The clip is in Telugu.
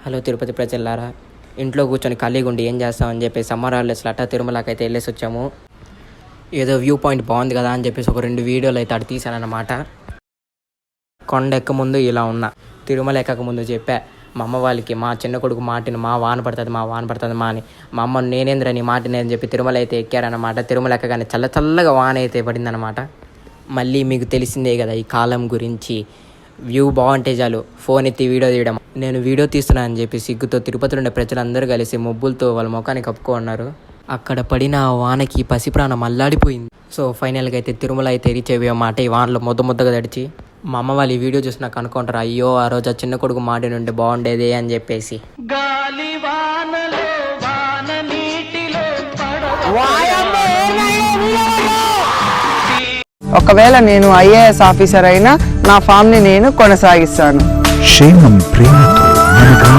హలో తిరుపతి ప్రజలారా, ఇంట్లో కూర్చొని ఖాళీగా ఉండి ఏం చేస్తామని చెప్పి సమ్మర్ హాలిడేస్లో అట్టా తిరుమలకి అయితే వెళ్ళేసి వచ్చాము. ఏదో వ్యూ పాయింట్ బాగుంది కదా అని చెప్పేసి ఒక 2 వీడియోలు అయితే అటు తీశానన్నమాట. కొండ ఎక్క ముందు ఇలా ఉన్నా, తిరుమల ఎక్కక ముందు చెప్పా మా అమ్మ వాళ్ళకి, మా చిన్న కొడుకు మాటిని మా వాన పడుతుంది మా అని. మా అమ్మ నేనేంద్ర నీ మాటిని అని చెప్పి తిరుమల అయితే ఎక్కారనమాట. తిరుమల ఎక్కగానే చల్లగా వాన అయితే పడిందనమాట. మళ్ళీ మీకు తెలిసిందే కదా ఈ కాలం గురించి, వ్యూ బాగుంటే చాలు ఫోన్ ఎత్తి వీడియో తీయడం. నేను వీడియో తీస్తున్నా అని చెప్పి సిగ్గుతో తిరుపతిలో ఉండే ప్రజలందరూ కలిసి మొబ్బులతో వాళ్ళ ముఖాన్ని కప్పుకున్నారు. అక్కడ పడిన వానకి పసిప్రాణం అల్లాడిపోయింది. సో ఫైనల్గా అయితే తిరుమల అయితే రీచ్ అయ్యామాట. ఈ వానలో ముద్దగా తడిచి మా అమ్మ వాళ్ళు ఈ వీడియో చూసి నాకు అనుకుంటారు, అయ్యో ఆ రోజు ఆ చిన్న కొడుకు మాట నుండి బాగుండేది అని చెప్పేసి. ఒకవేళ నేను ఐఏఎస్ ఆఫీసర్ అయినా నా ఫామ్ ని నేను కొనసాగిస్తాను. క్షేమం ప్రేమతో